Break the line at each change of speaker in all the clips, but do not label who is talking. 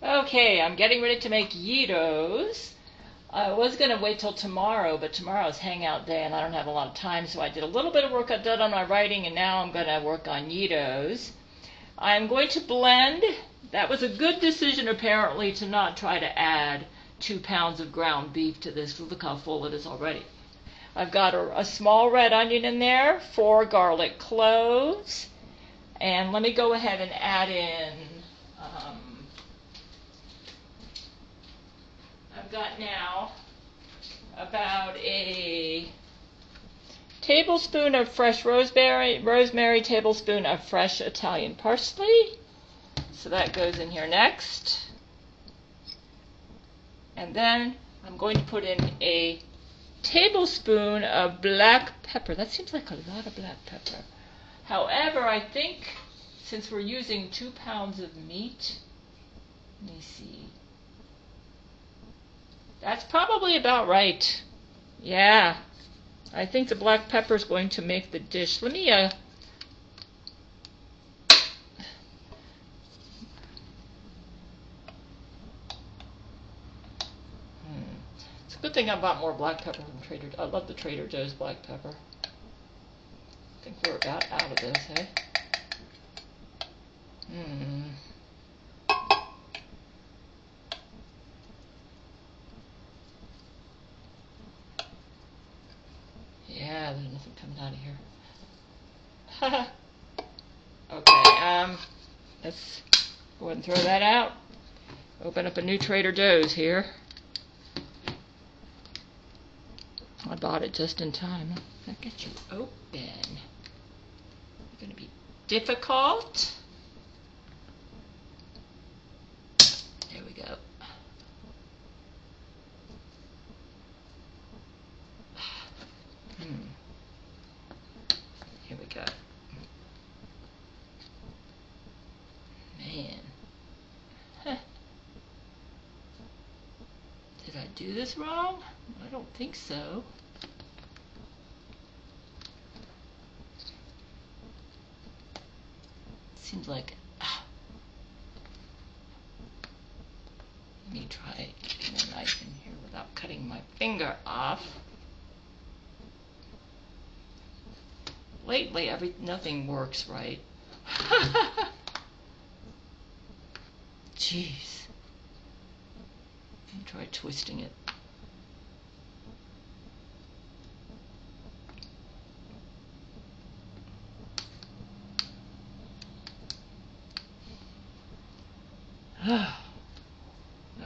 Okay, I'm getting ready to make gyros. I was going to wait till tomorrow, but tomorrow's hangout day and I don't have a lot of time, so I did a little bit of work done on my writing, and now I'm going to work on gyros. I'm going to blend. That was a good decision, apparently, to not try to add 2 pounds of ground beef to this. Look how full it is already. I've got a small red onion in there, 4 garlic cloves, and let me go ahead and add in I've got now about a tablespoon of fresh rosemary, tablespoon of fresh Italian parsley. So that goes in here next. And then I'm going to put in a tablespoon of black pepper. That seems like a lot of black pepper. However, I think since we're using 2 pounds of meat, let me see. That's probably about right. Yeah, I think the black pepper is going to make the dish. Let me, It's a good thing I bought more black pepper from Trader Joe's. I love the Trader Joe's black pepper. I think we're about out of this, eh? Yeah, there's nothing coming out of here. Okay, let's go ahead and throw that out. Open up a new Trader Joe's here. I bought it just in time. I'll get you open. It's going to be difficult. There we go. Here we go. Man. Huh. Did I do this wrong? I don't think so. Seems like let me try getting a knife in here without cutting my finger off. Lately, nothing works right. Jeez. Let me try twisting it.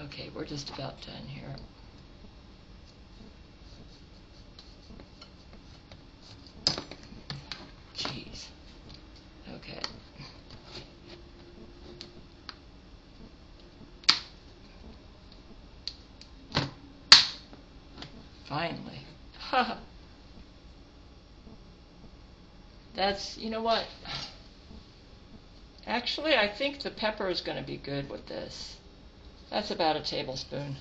Okay, we're just about done here. Jeez. Okay. Finally. That's, you know what? Actually, I think the pepper is going to be good with this. That's about a tablespoon.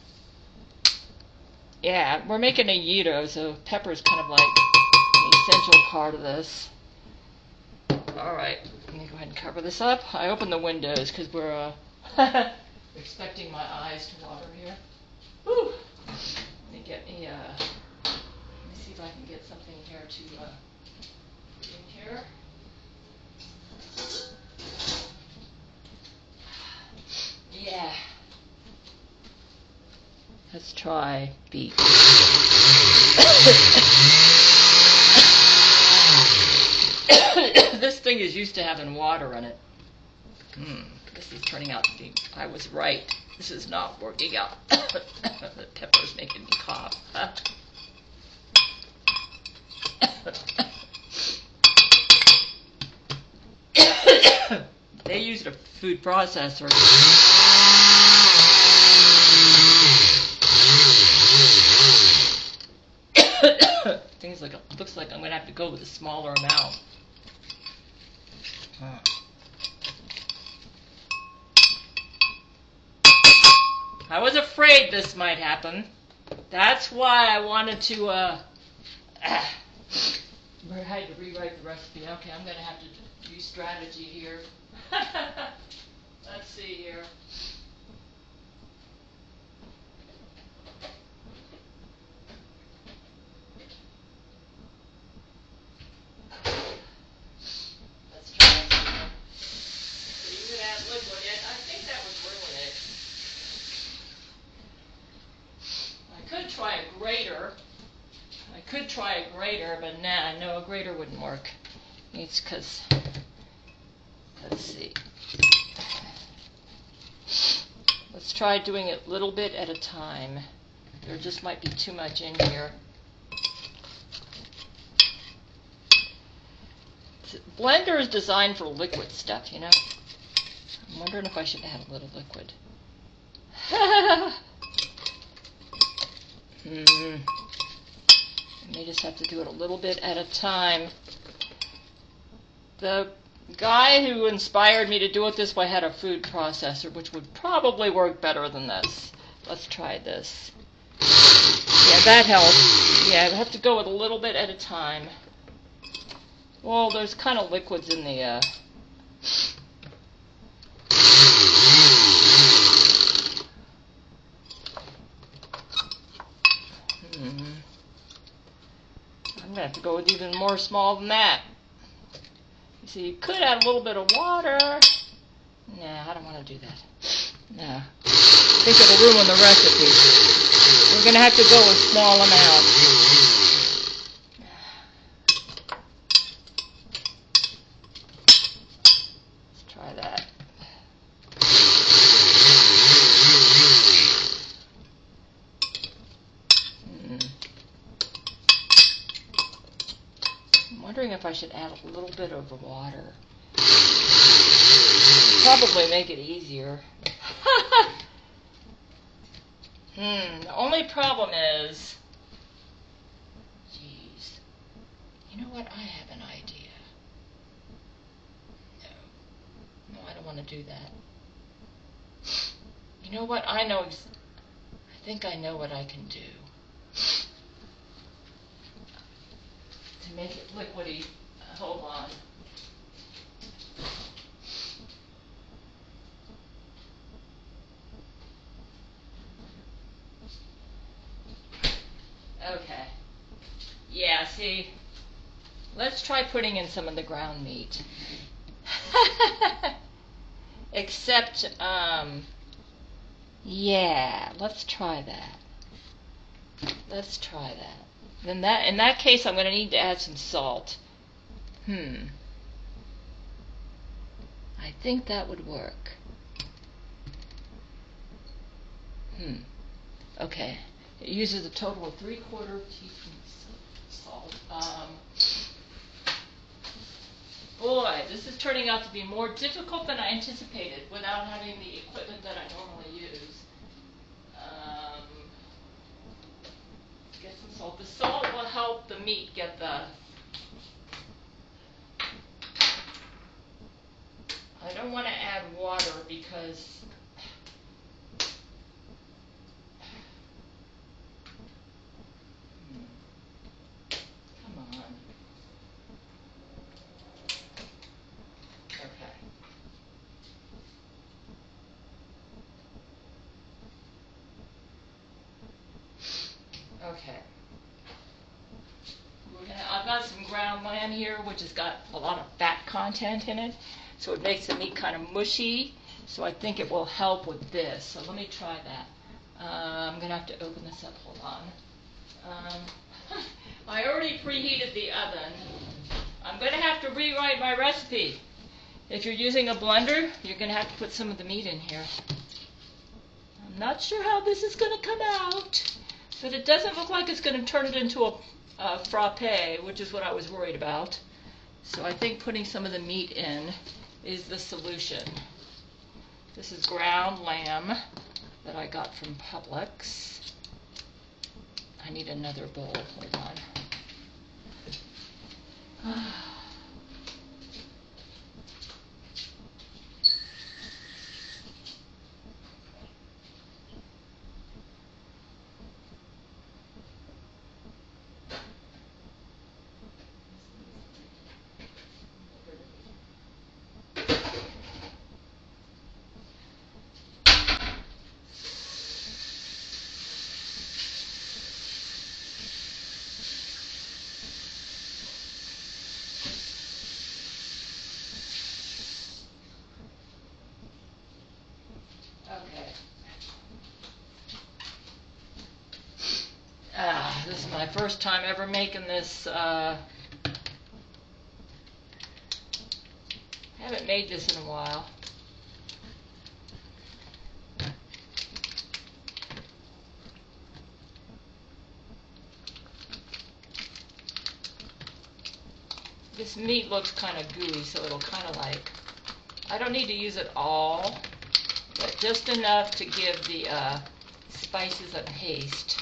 Yeah, we're making a gyro, so pepper is kind of like an essential part of this. Alright, let me go ahead and cover this up. I opened the windows because we're expecting my eyes to water here. Whew. Let me see if I can get something here to put in here. Yeah. Let's try beef. This thing is used to having water in it. This is turning out to be, I was right. This is not working out. The pepper's making me cough. They used a food processor. Looks like I'm going to have to go with a smaller amount. I was afraid this might happen. That's why I wanted to, I had to rewrite the recipe. Okay, I'm going to have to use strategy here. Let's see here. try a grater, but nah, no, a grater wouldn't work. It's because, let's see. Let's try doing it a little bit at a time. There just might be too much in here. Blender is designed for liquid stuff, you know. I'm wondering if I should add a little liquid. I may just have to do it a little bit at a time. The guy who inspired me to do it this way had a food processor, which would probably work better than this. Let's try this. Yeah, that helps. Yeah, I have to go with a little bit at a time. Well, there's kind of liquids in the I'm going to have to go with even more small than that. You see, you could add a little bit of water. Nah, I don't want to do that. No. I think it'll ruin the recipe. We're going to have to go with small amounts. Let's try that. I'm wondering if I should add a little bit of water. Probably make it easier. The only problem is, geez, you know what? I have an idea. No, I don't want to do that. You know what? I think I know what I can do to make it liquidy. Hold on. Okay. Yeah, see, let's try putting in some of the ground meat. Except, yeah, let's try that. Let's try that. Then in that case, I'm going to need to add some salt. I think that would work. Okay. It uses a total of 3/4 teaspoons of salt. Boy, this is turning out to be more difficult than I anticipated without having the equipment that I normally use. Get some salt. The salt will help the meat get the... I don't want to add water because... Come on. Okay. Okay. I've got some ground lamb here, which has got a lot of fat content in it, so it makes the meat kind of mushy. So I think it will help with this. So let me try that. I'm going to have to open this up. Hold on. I already preheated the oven. I'm going to have to rewrite my recipe. If you're using a blender, you're going to have to put some of the meat in here. I'm not sure how this is going to come out, but it doesn't look like it's going to turn it into a frappe, which is what I was worried about. So I think putting some of the meat in is the solution. This is ground lamb that I got from Publix. I need another bowl. Hold on. This is my first time ever making this. Haven't made this in a while. This meat looks kind of gooey, so it'll kind of like, I don't need to use it all, but just enough to give the spices a taste.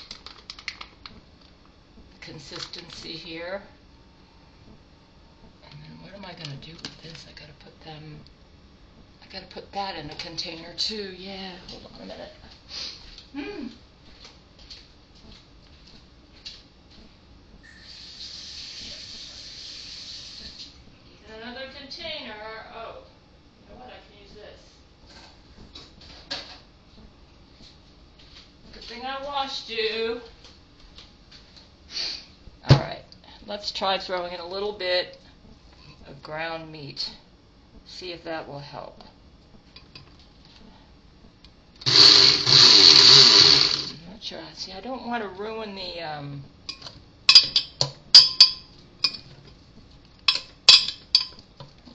Consistency here. And then what am I going to do with this? I got to put that in a container too. Yeah, hold on a minute. Another container. Oh, you know what? I can use this. Good thing I washed you. Alright, let's try throwing in a little bit of ground meat. See if that will help. I'm not sure. See, I don't want to ruin the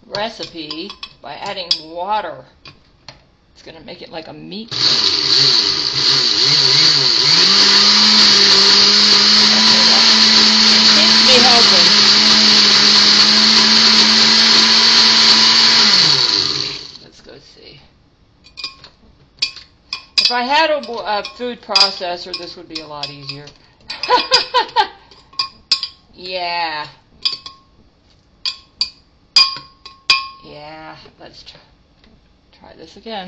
recipe by adding water. It's going to make it like a meat. Seems to be helping. Let's go see. If I had a food processor, this would be a lot easier. Yeah. Yeah, let's try this again.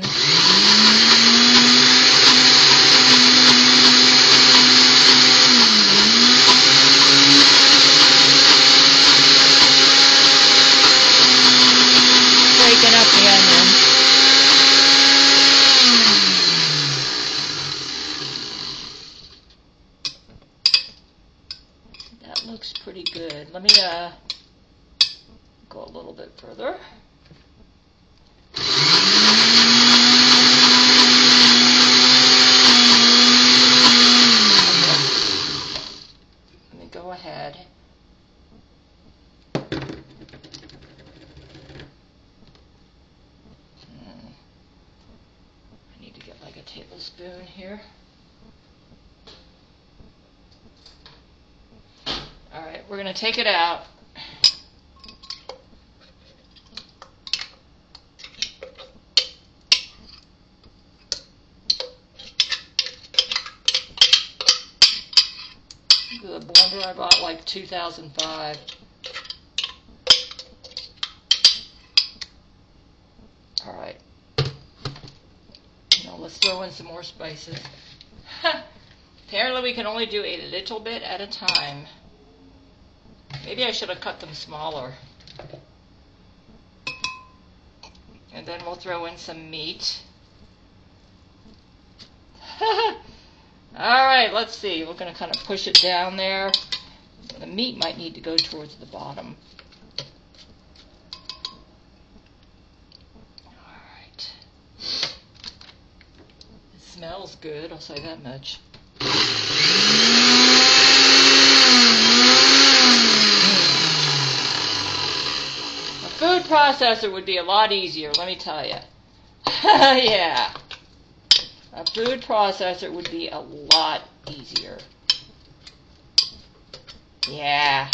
Breaking up the onion. That looks pretty good. Let me go a little bit further. Go ahead. I need to get like a tablespoon here. Alright, we're going to take it out. The blender I bought like 2005. Alright. Now let's throw in some more spices. Apparently we can only do a little bit at a time. Maybe I should have cut them smaller. And then we'll throw in some meat. Alright, let's see. We're going to kind of push it down there. The meat might need to go towards the bottom. Alright. It smells good, I'll say that much. A food processor would be a lot easier, let me tell you. Yeah. A food processor would be a lot easier. Yeah.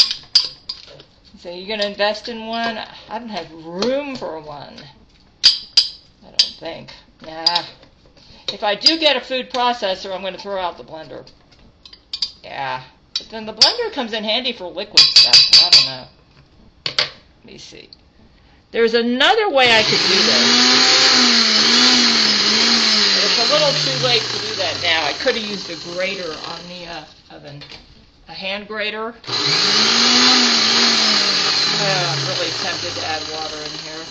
So you're going to invest in one? I don't have room for one. I don't think. Nah. If I do get a food processor, I'm going to throw out the blender. Yeah. But then the blender comes in handy for liquid stuff. I don't know. Let me see. There's another way I could do this. It's a little too late to do that now. I could have used a grater on the oven. A hand grater. I'm really tempted to add water in here.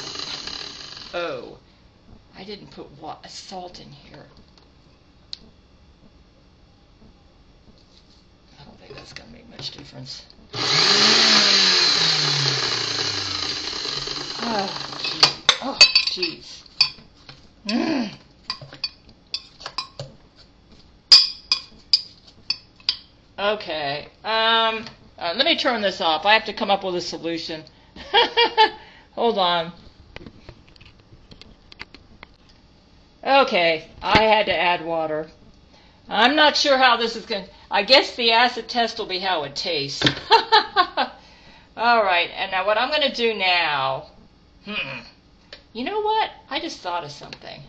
Oh, I didn't put salt in here. I don't think that's going to make much difference. Oh, jeez. Okay. Let me turn this off. I have to come up with a solution. Hold on. Okay, I had to add water. I'm not sure how this is going to... I guess the acid test will be how it tastes. All right, and now what I'm going to do now... You know what? I just thought of something.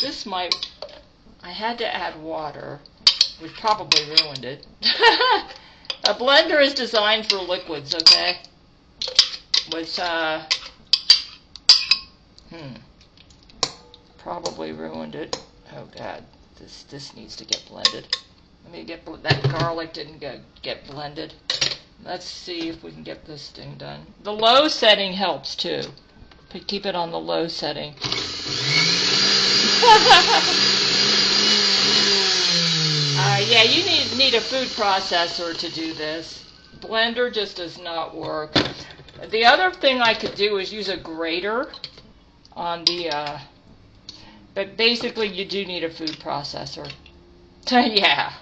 This might... I had to add water, which probably ruined it. A blender is designed for liquids, okay? Which, probably ruined it. Oh God, this needs to get blended. Let me get that garlic didn't get blended. Let's see if we can get this thing done. The low setting helps too. Keep it on the low setting. Yeah, you need a food processor to do this. Blender just does not work. The other thing I could do is use a grater on the, but basically you do need a food processor. Yeah.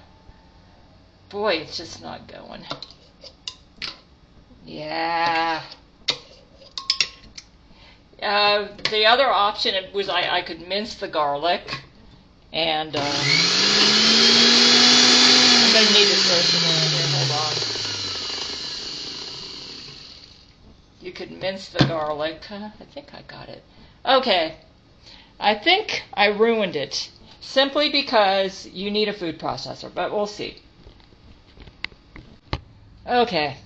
Boy, it's just not going. Yeah. The other option was I could mince the garlic, and I'm going to need to throw some more in here. Hold on. You could mince the garlic. I think I got it. Okay. I think I ruined it simply because you need a food processor, but we'll see. Okay.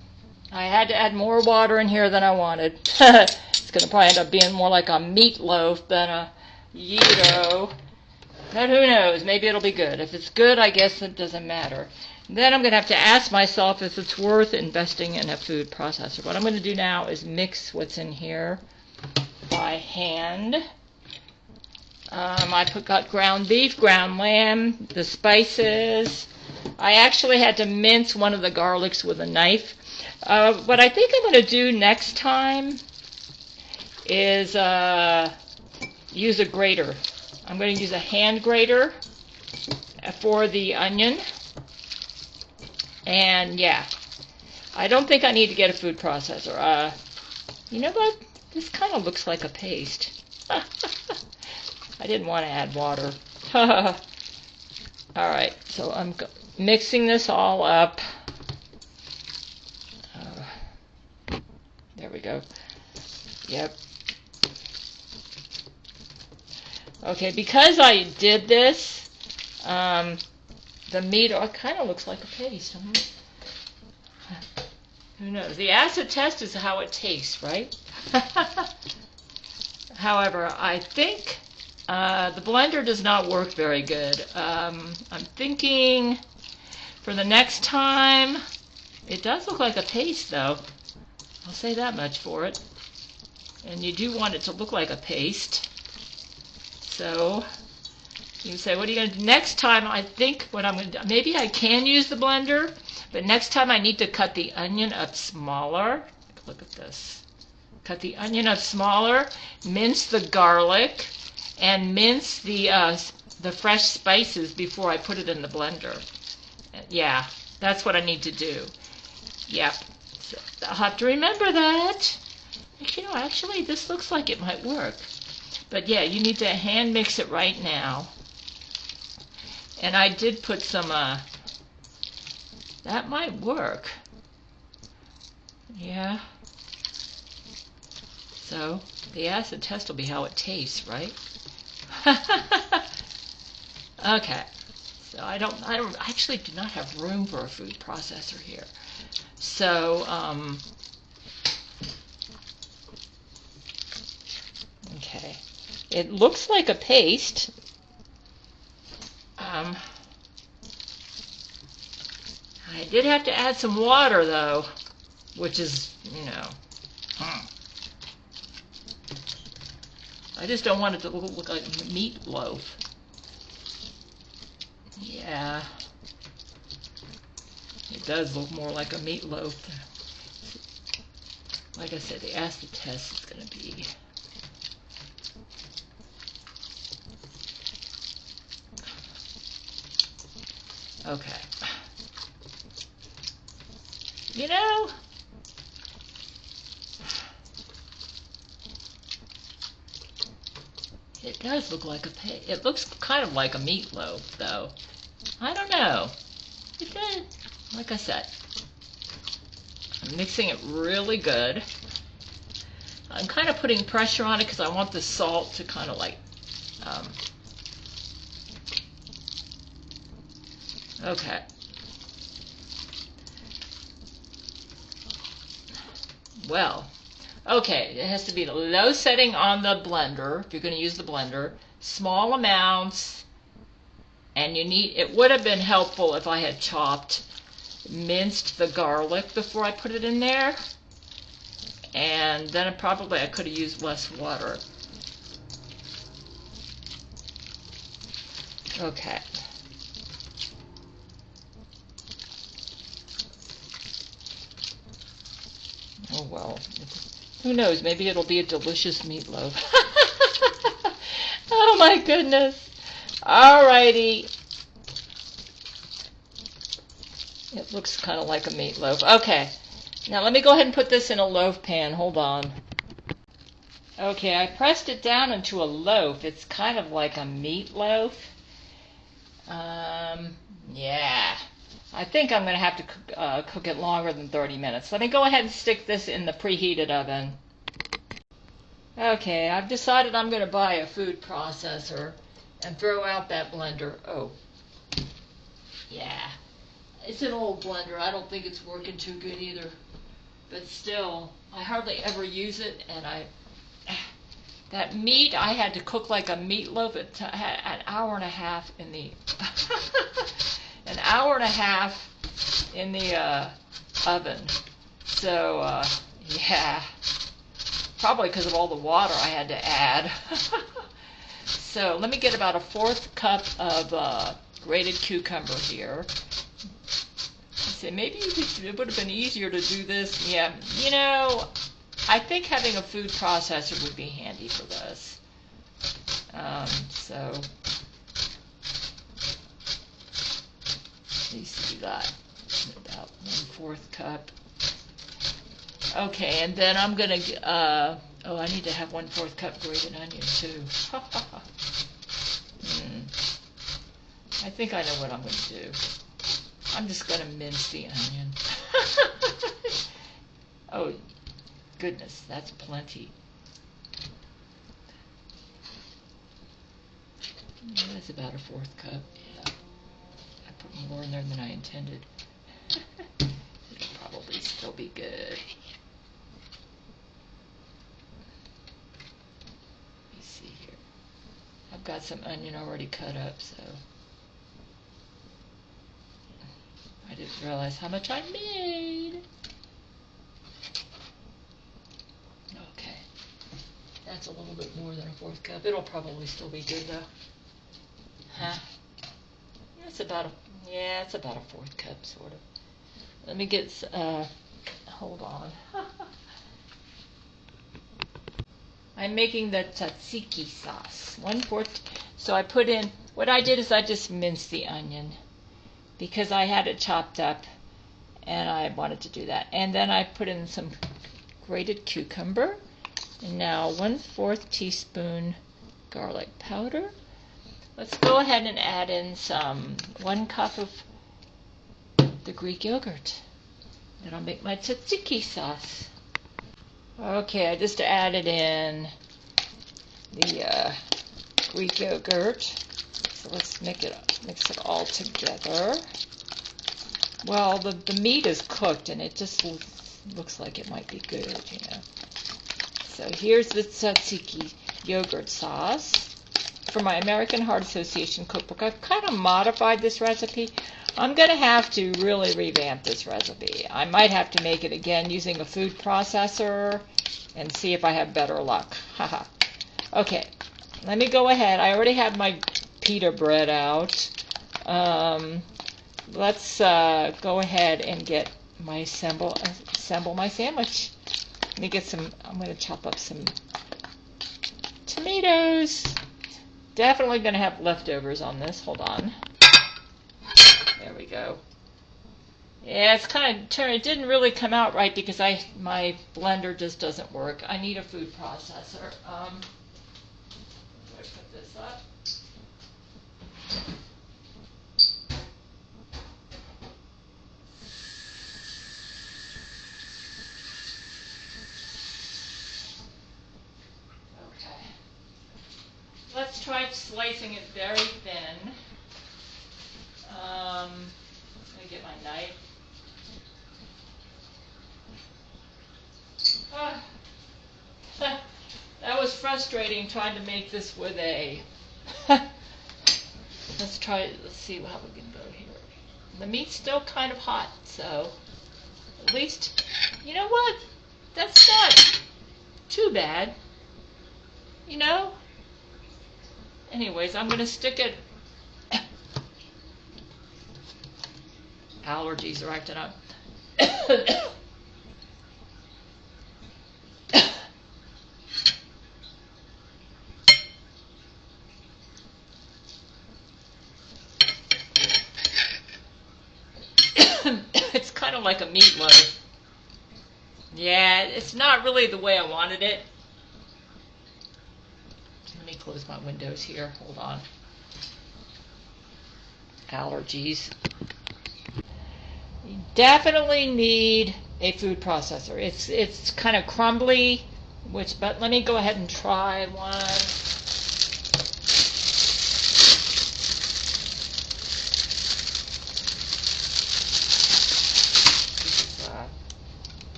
I had to add more water in here than I wanted. It's going to probably end up being more like a meatloaf than a gyro. But who knows? Maybe it'll be good. If it's good, I guess it doesn't matter. Then I'm going to have to ask myself if it's worth investing in a food processor. What I'm going to do now is mix what's in here by hand. I got ground beef, ground lamb, the spices. I actually had to mince one of the garlics with a knife. What I think I'm going to do next time is use a grater. I'm going to use a hand grater for the onion. And yeah, I don't think I need to get a food processor. You know what? This kind of looks like a paste. I didn't want to add water. Alright, so I'm mixing this all up. There we go. Yep. Okay, because I did this, the meat kind of looks like a paste. Who knows? The acid test is how it tastes, right? However, I think the blender does not work very good. I'm thinking for the next time, it does look like a paste though. I'll say that much for it. And you do want it to look like a paste. So you say, what are you going to do? Next time, I think what I'm going to do, maybe I can use the blender, but next time I need to cut the onion up smaller. Look at this. Cut the onion up smaller, mince the garlic, and mince the fresh spices before I put it in the blender. Yeah, that's what I need to do. Yep. So I'll have to remember that. You know, actually, this looks like it might work. But yeah, you need to hand mix it right now. And I did put some, that might work. Yeah. So the acid test will be how it tastes, right? Okay. So I actually do not have room for a food processor here. So, okay. It looks like a paste. I did have to add some water though, which is, you know, I just don't want it to look like meatloaf. Yeah. It does look more like a meatloaf. Like I said, the acid test is going to be... Okay. You know, it does look like it looks kind of like a meatloaf, though. I don't know. It does. Like I said, I'm mixing it really good. I'm kind of putting pressure on it because I want the salt to kind of like, okay. Well, okay, it has to be low setting on the blender, if you're going to use the blender, small amounts, and it would have been helpful if I had minced the garlic before I put it in there, and then probably I could have used less water. Okay. Oh well, who knows, maybe it'll be a delicious meatloaf. Oh my goodness. Alrighty. It looks kind of like a meatloaf. Okay, now let me go ahead and put this in a loaf pan. Hold on. Okay, I pressed it down into a loaf. It's kind of like a meatloaf. Yeah. I think I'm going to have to cook it longer than 30 minutes. Let me go ahead and stick this in the preheated oven. Okay, I've decided I'm going to buy a food processor and throw out that blender. Oh, yeah. It's an old blender. I don't think it's working too good either. But still, I hardly ever use it, and that meat I had to cook like a meatloaf. It had an hour and a half in the oven. So yeah, probably because of all the water I had to add. So let me get about a 1/4 cup of grated cucumber here. I say maybe it would have been easier to do this. Yeah, you know, I think having a food processor would be handy for this. So let me see that. About 1/4 cup. Okay, and then I'm gonna. Oh, I need to have 1/4 cup grated onion too. I think I know what I'm gonna do. I'm just gonna mince the onion. Oh, goodness, that's plenty. That's about a 1/4 cup. Yeah, I put more in there than I intended. It'll probably still be good. Let me see here. I've got some onion already cut up, so I didn't realize how much I made. Okay, that's a little bit more than a 1/4 cup. It'll probably still be good though. Huh? It's about a 1/4 cup, sort of. Let me get, hold on. I'm making the tzatziki sauce. 1/4. So I put in, what I did is I just minced the onion because I had it chopped up and I wanted to do that. And then I put in some grated cucumber. And now 1/4 teaspoon garlic powder. Let's go ahead and add in 1 cup of the Greek yogurt. Then I'll make my tzatziki sauce. Okay, I just added in the Greek yogurt. So let's mix it all together. Well, the meat is cooked and it just looks like it might be good, you know. So here's the tzatziki yogurt sauce. For my American Heart Association cookbook, I've kind of modified this recipe. I'm going to have to really revamp this recipe. I might have to make it again using a food processor and see if I have better luck. Haha. Okay, let me go ahead. I already have my pita bread out. Let's go ahead and get my assemble my sandwich. Let me get some. I'm going to chop up some tomatoes. Definitely going to have leftovers on this. Hold on. There we go. Yeah, it's kind of turned. It didn't really come out right because my blender just doesn't work. I need a food processor. Do I put this up? Okay. Let's try slicing it very thin. Let me get my knife. Ah, that was frustrating trying to make this with a. Let's see how we can go here. The meat's still kind of hot, so at least, you know what? That's not too bad, you know? Anyways, I'm going to stick it. Allergies are acting up. It's kind of like a meatloaf. Yeah, it's not really the way I wanted it. Let me close my windows here. Hold on. Allergies. You definitely need a food processor. It's kind of crumbly, but let me go ahead and try one.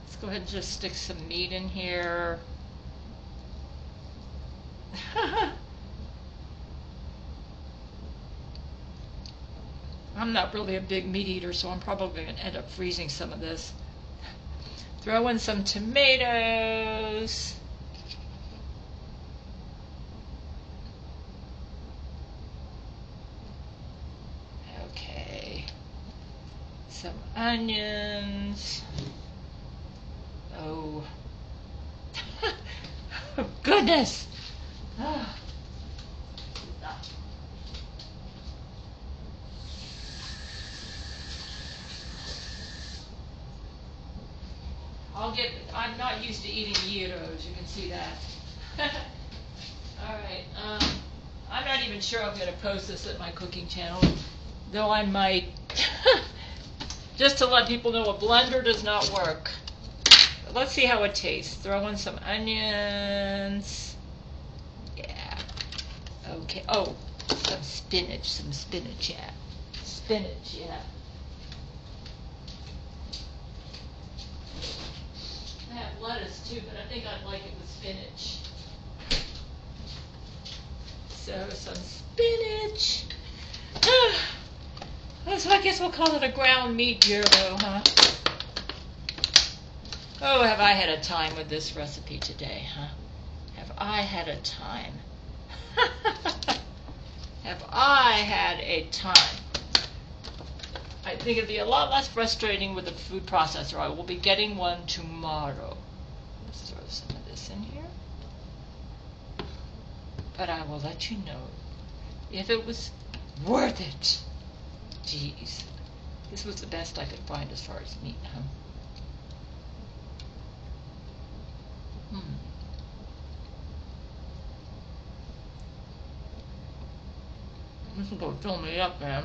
Let's go ahead and just stick some meat in here. I'm not really a big meat eater, so I'm probably going to end up freezing some of this. Throw in some tomatoes. Okay. Some onions. Oh. Oh, goodness. I'm not used to eating gyros, you can see that. Alright, I'm not even sure I'm going to post this at my cooking channel, though I might. Just to let people know a blender does not work. But let's see how it tastes. Throw in some onions. Yeah. Okay. Oh, some spinach, yeah. Spinach, yeah. I have lettuce too, but I think I'd like it with spinach. So some spinach. So I guess we'll call it a ground meat gyro, huh? Oh, have I had a time with this recipe today, huh? Have I had a time? Have I had a time? I think it'd be a lot less frustrating with a food processor. I will be getting one tomorrow. Let's throw some of this in here. But I will let you know if it was worth it. Jeez. This was the best I could find as far as meat, huh? This is going to fill me up, man.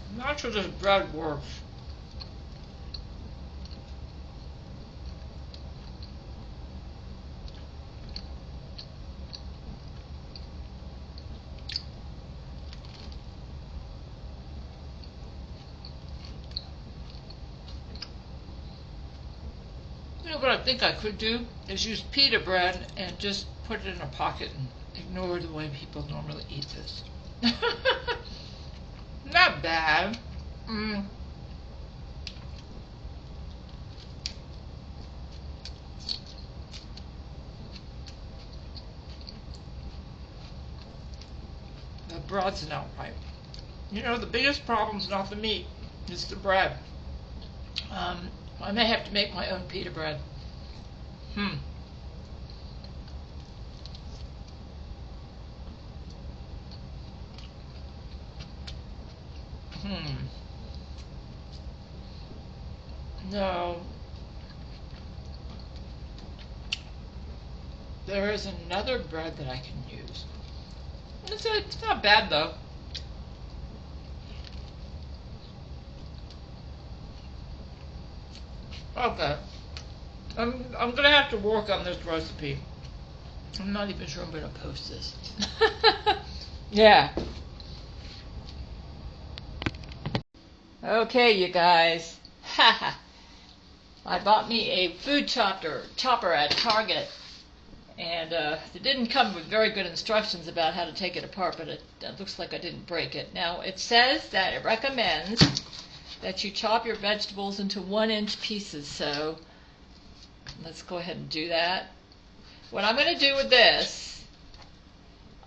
I'm not sure this bread works. You know what I think I could do is use pita bread and just put it in a pocket and ignore the way people normally eat this. Not bad. Mm. The bread's not right. You know, the biggest problem's not the meat, it's the bread. I may have to make my own pita bread. Hmm. Hmm. No. There is another bread that I can use. It's not bad though. Okay. I'm gonna have to work on this recipe. I'm not even sure I'm gonna post this. Yeah. Okay, you guys. I bought me a food chopper at Target, and it didn't come with very good instructions about how to take it apart, but it looks like I didn't break it. Now, it says that it recommends that you chop your vegetables into 1-inch pieces, so let's go ahead and do that. What I'm going to do with this,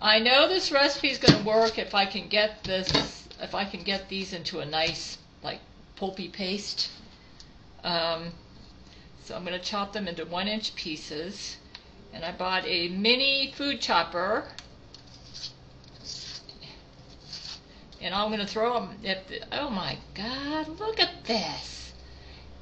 I know this recipe is going to work if I can get these into a nice, like, pulpy paste. So I'm going to chop them into 1-inch pieces. And I bought a mini food chopper. And I'm going to throw them. Oh my God, look at this.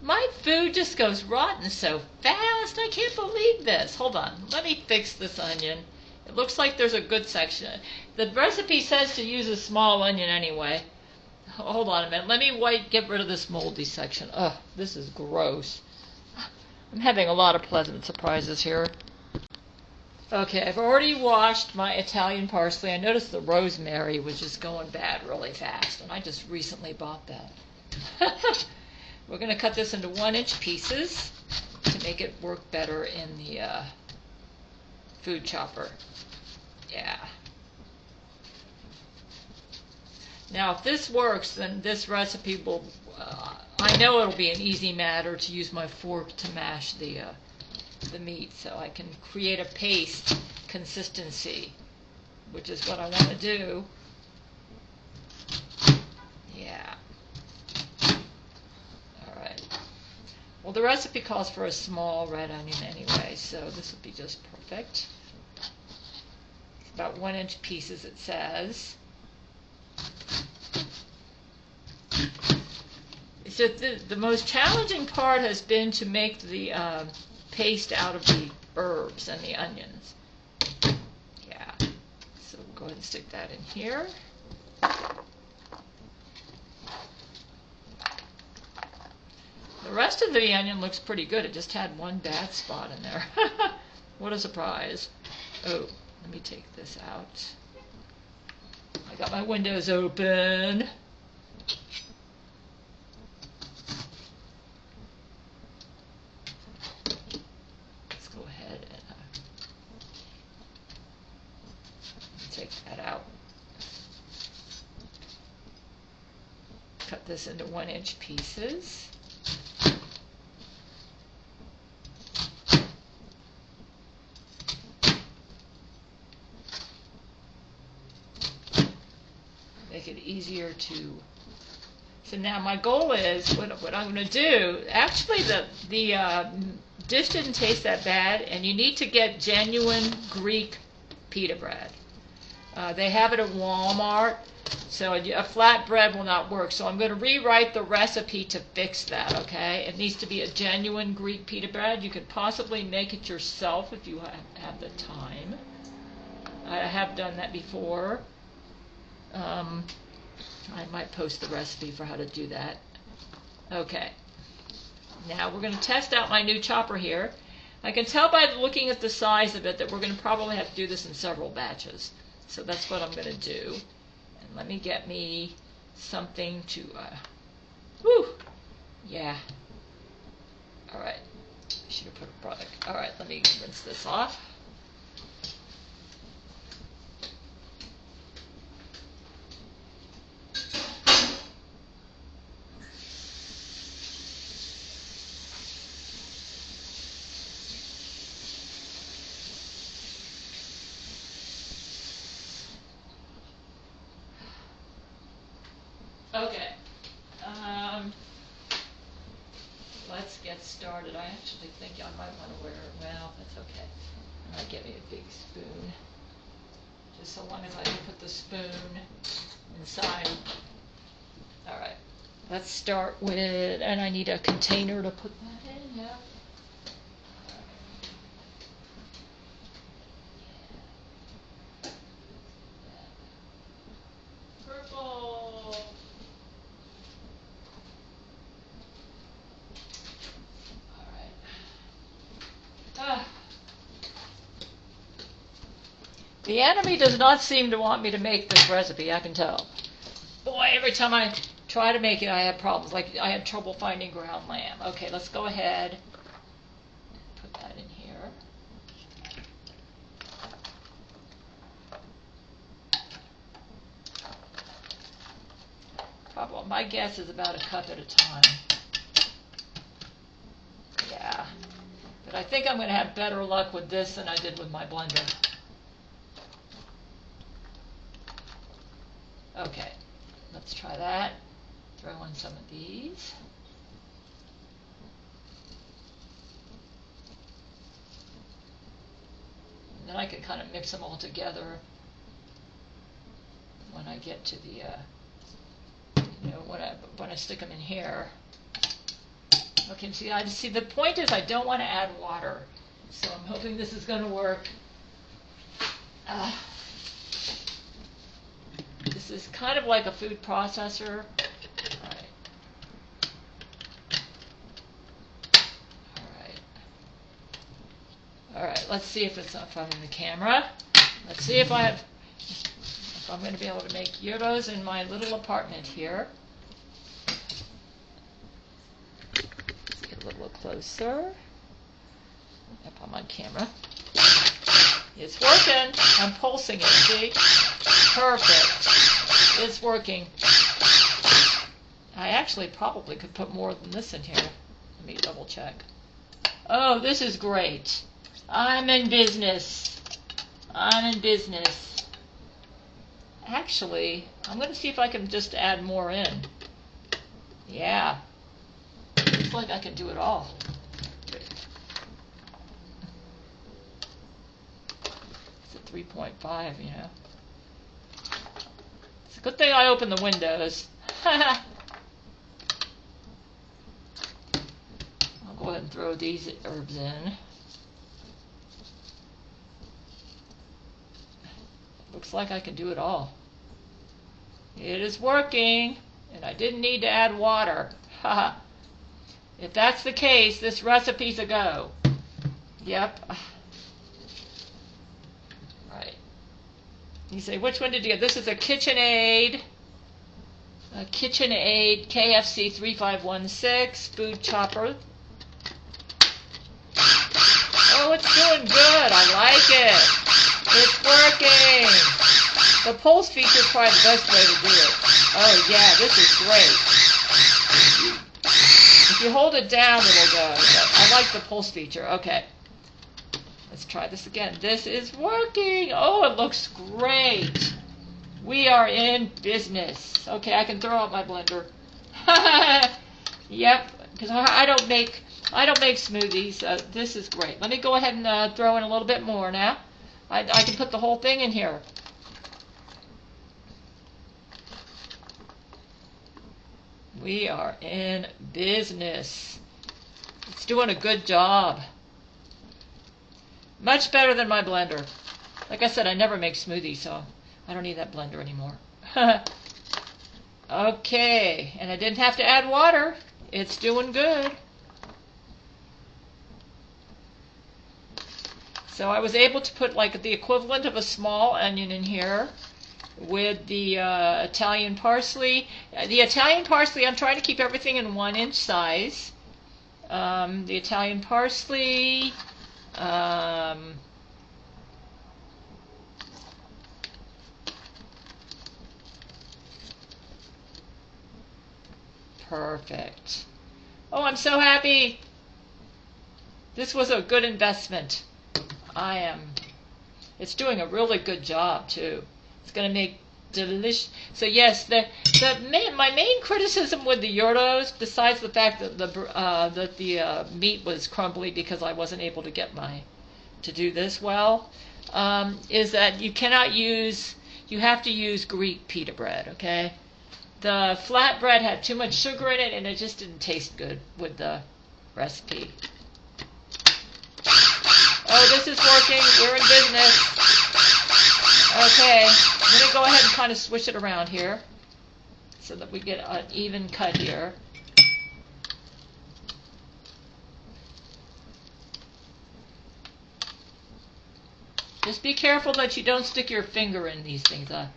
My food just goes rotten so fast. I can't believe this. Hold on. Let me fix this onion. It looks like there's a good section. The recipe says to use a small onion anyway. Hold on a minute. Let me get rid of this moldy section. Ugh, this is gross. I'm having a lot of pleasant surprises here. Okay, I've already washed my Italian parsley. I noticed the rosemary was just going bad really fast, and I just recently bought that. We're going to cut this into 1-inch pieces to make it work better in the food chopper. Yeah. Now, if this works, then this recipe will, I know it'll be an easy matter to use my fork to mash the meat, so I can create a paste consistency, which is what I want to do. Yeah. Alright. Well, the recipe calls for a small red onion anyway, so this would be just perfect. It's about 1-inch pieces, it says. So the most challenging part has been to make the paste out of the herbs and the onions. Yeah. So we'll go ahead and stick that in here. The rest of the onion looks pretty good. It just had one bad spot in there. What a surprise. Oh, let me take this out. I got my windows open. Take that out. Cut this into 1-inch pieces. Make it easier to. So now my goal is what I'm going to do. Actually, the dish didn't taste that bad, and you need to get genuine Greek pita bread. They have it at Walmart, so a flat bread will not work. So I'm going to rewrite the recipe to fix that, okay? It needs to be a genuine Greek pita bread. You could possibly make it yourself if you have the time. I have done that before. I might post the recipe for how to do that. Okay. Now we're going to test out my new chopper here. I can tell by looking at the size of it that we're going to probably have to do this in several batches. So that's what I'm going to do. And let me get me something to, yeah. Alright. I should have put a product. Alright, let me rinse this off. Okay. Let's get started. I actually think I might want to wear it. Well, that's okay. I might get me a big spoon. Just so long as I can put the spoon inside. All right. Let's start with, and I need a container to put that in. Yeah. Purple. All right. The enemy does not seem to want me to make this recipe, I can tell. Boy, every time I try to make it, I have problems. Like, I had trouble finding ground lamb. Okay, let's go ahead and put that in here. Probably, my guess is about a cup at a time. Yeah. But I think I'm going to have better luck with this than I did with my blender. Okay, let's try that. Throw in some of these. And then I can kind of mix them all together when I get to the, when I stick them in here. Okay, see, the point is I don't want to add water. So I'm hoping this is going to work. This is kind of like a food processor. All right, let's see if it's up on the camera. Let's see if I'm going to be able to make gyros in my little apartment here. Let's get a little closer. If I'm on camera. It's working. I'm pulsing it, see? Perfect. It's working. I actually probably could put more than this in here. Let me double check. Oh, this is great. I'm in business. I'm in business. Actually, I'm going to see if I can just add more in. Yeah. Looks like I can do it all. It's a 3.5, you know. It's a good thing I opened the windows. I'll go ahead and throw these herbs in. Looks like I can do it all. It is working, and I didn't need to add water. If that's the case, this recipe's a go. Yep. Right. You say, which one did you get? This is a KitchenAid. A KitchenAid KFC 3516 food chopper. Oh, it's doing good. I like it. It's working. The pulse feature is probably the best way to do it. Oh yeah, this is great. If you hold it down, it'll go. But I like the pulse feature. Okay. Let's try this again. This is working. Oh, it looks great. We are in business. Okay, I can throw out my blender. Yep, because I don't make smoothies. This is great. Let me go ahead and throw in a little bit more now. I can put the whole thing in here. We are in business. It's doing a good job. Much better than my blender. Like I said, I never make smoothies, so I don't need that blender anymore. Okay, and I didn't have to add water. It's doing good. So I was able to put like the equivalent of a small onion in here with the Italian parsley. The Italian parsley, I'm trying to keep everything in 1-inch size. The Italian parsley, perfect. Oh, I'm so happy. This was a good investment. It's doing a really good job too. It's going to make delicious. So yes, my main criticism with the gyros, besides the fact that the meat was crumbly because I wasn't able to get to do this well, is that you have to use Greek pita bread. Okay, the flat bread had too much sugar in it, and it just didn't taste good with the recipe. Oh, this is working. We're in business. Okay, I'm going to go ahead and kind of switch it around here so that we get an even cut here. Just be careful that you don't stick your finger in these things. The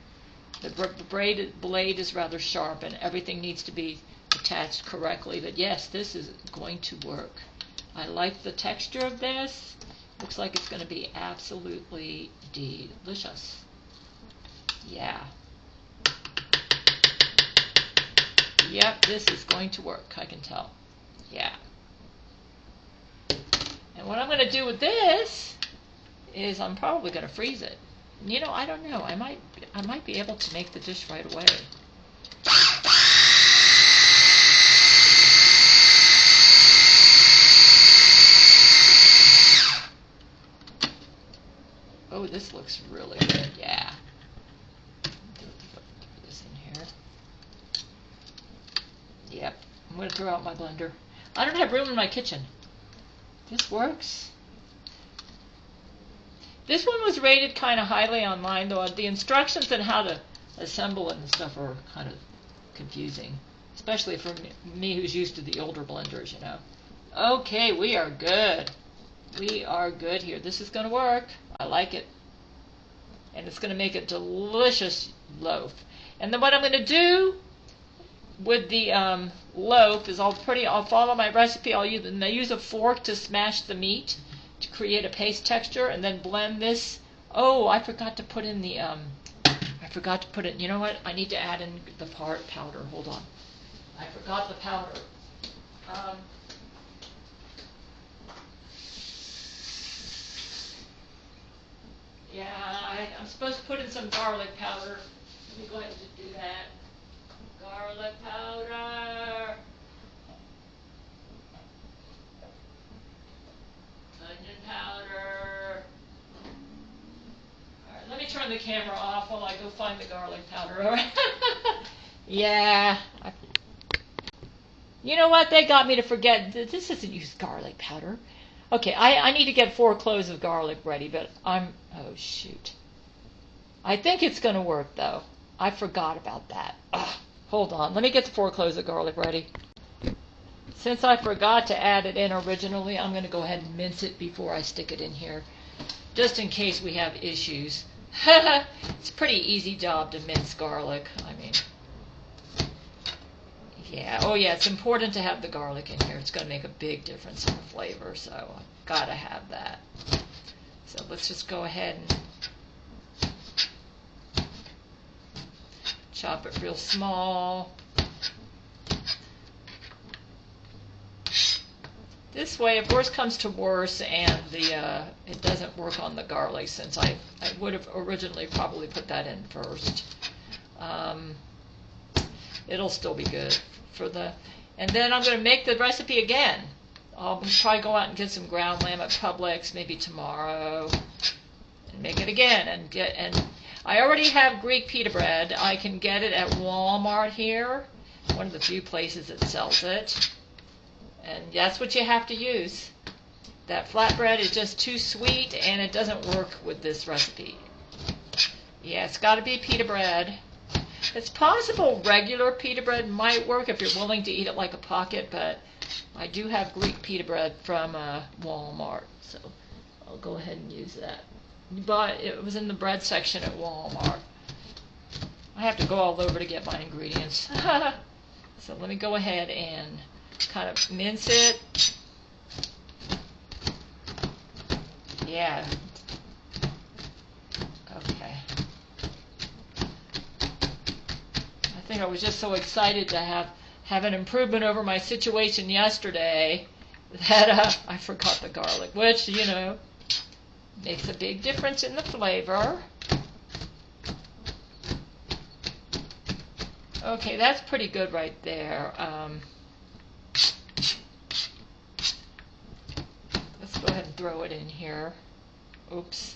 blade is rather sharp and everything needs to be attached correctly. But yes, this is going to work. I like the texture of this. Looks like it's going to be absolutely delicious. Yeah. Yep, this is going to work, I can tell. Yeah. And what I'm going to do with this is I'm probably going to freeze it. You know, I don't know. I might be able to make the dish right away. Oh, this looks really good. Yeah. Put this in here. Yep. I'm going to throw out my blender. I don't have room in my kitchen. This works. This one was rated kind of highly online, though the instructions on how to assemble it and stuff are kind of confusing, especially for me who's used to the older blenders, you know. Okay, we are good. We are good here. This is going to work. I like it. And it's going to make a delicious loaf. And then what I'm going to do with the loaf is I'll follow my recipe. I'll use a fork to smash the meat to create a paste texture, and then blend this. Oh, I forgot to put in the you know what? I need to add in the powder. Hold on. I forgot the powder. Yeah, I'm supposed to put in some garlic powder. Let me go ahead and do that. Garlic powder. Onion powder. Alright, let me turn the camera off while I go find the garlic powder. Alright. Yeah. You know what? They got me to forget. This isn't used garlic powder. Okay, I need to get 4 cloves of garlic ready, but oh shoot. I think it's going to work, though. I forgot about that. Ugh, hold on. Let me get the 4 cloves of garlic ready. Since I forgot to add it in originally, I'm going to go ahead and mince it before I stick it in here, just in case we have issues. It's a pretty easy job to mince garlic. I mean, yeah. Oh, yeah, it's important to have the garlic in here. It's going to make a big difference in the flavor, so I've got to have that. So let's just go ahead and chop it real small. This way, if worse comes to worse and it doesn't work on the garlic, since I would have originally probably put that in first, it'll still be good for and then I'm going to make the recipe again. I'll probably go out and get some ground lamb at Publix maybe tomorrow and make it again, and I already have Greek pita bread. I can get it at Walmart here, one of the few places that sells it. And that's what you have to use. That flatbread is just too sweet and it doesn't work with this recipe. Yeah, it's got to be pita bread. It's possible regular pita bread might work if you're willing to eat it like a pocket, but I do have Greek pita bread from Walmart, so I'll go ahead and use that. But it was in the bread section at Walmart. I have to go all over to get my ingredients. So let me go ahead and kind of mince it. Yeah. Okay. I think I was just so excited to have an improvement over my situation yesterday that I forgot the garlic, which, you know, makes a big difference in the flavor. Okay, that's pretty good right there. Let's go ahead and throw it in here. Oops.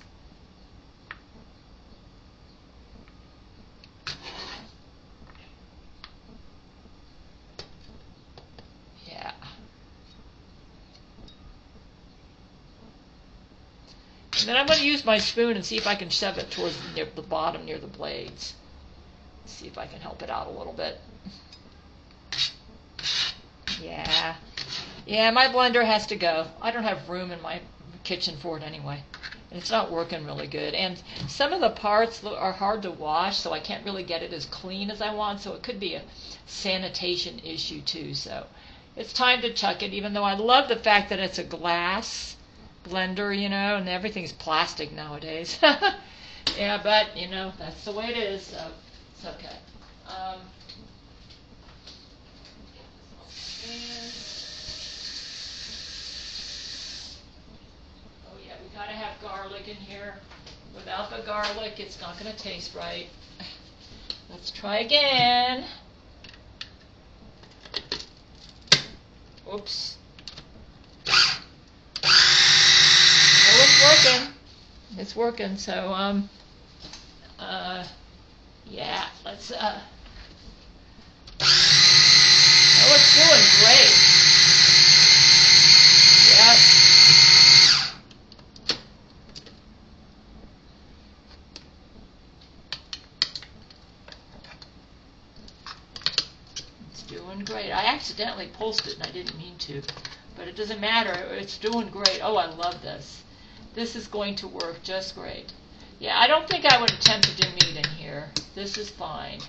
Yeah. And then I'm going to use my spoon and see if I can shove it towards near the bottom near the blades. See if I can help it out a little bit. Yeah. Yeah, my blender has to go. I don't have room in my kitchen for it anyway. And it's not working really good. And some of the parts are hard to wash, so I can't really get it as clean as I want. So it could be a sanitation issue too. So it's time to chuck it, even though I love the fact that it's a glass blender, you know, and everything's plastic nowadays. Yeah, but, you know, that's the way it is. So it's okay. Oh yeah, we gotta have garlic in here. Without the garlic, it's not gonna taste right. Let's try again. Oops. Oh, it's working. It's working. So yeah, let's oh, it's doing great. Yep. It's doing great. I accidentally pulsed it and I didn't mean to, but it doesn't matter. It's doing great. Oh, I love this. This is going to work just great. Yeah, I don't think I would attempt to do meat in here. This is fine.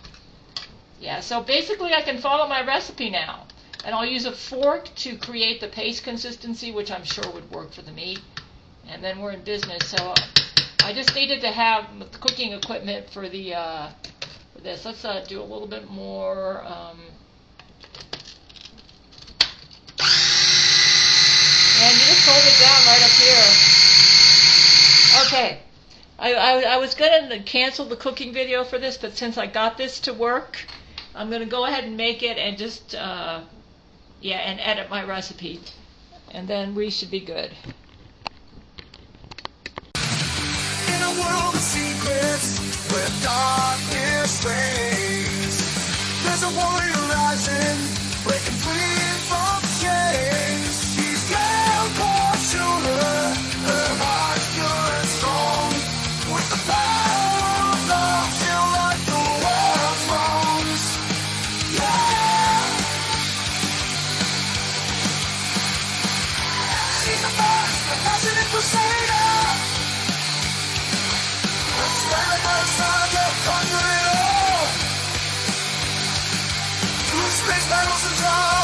Yeah, so basically I can follow my recipe now. And I'll use a fork to create the paste consistency, which I'm sure would work for the meat. And then we're in business. So I just needed to have cooking equipment for the for this. Let's do a little bit more. And you just hold it down right up here. Okay. I was going to cancel the cooking video for this, but since I got this to work, I'm going to go ahead and make it and just, yeah, and edit my recipe. And then we should be good.
In a world of secrets, where darkness reigns, there's a warrior rising, breaking free from chains. She's Gail Schuler, her heart pure and strong. With the power of love, she'll right the world's wrongs. Yeah. She's the first, the passionate crusader. Stand by the side of conquer it all. Through space battles and trials.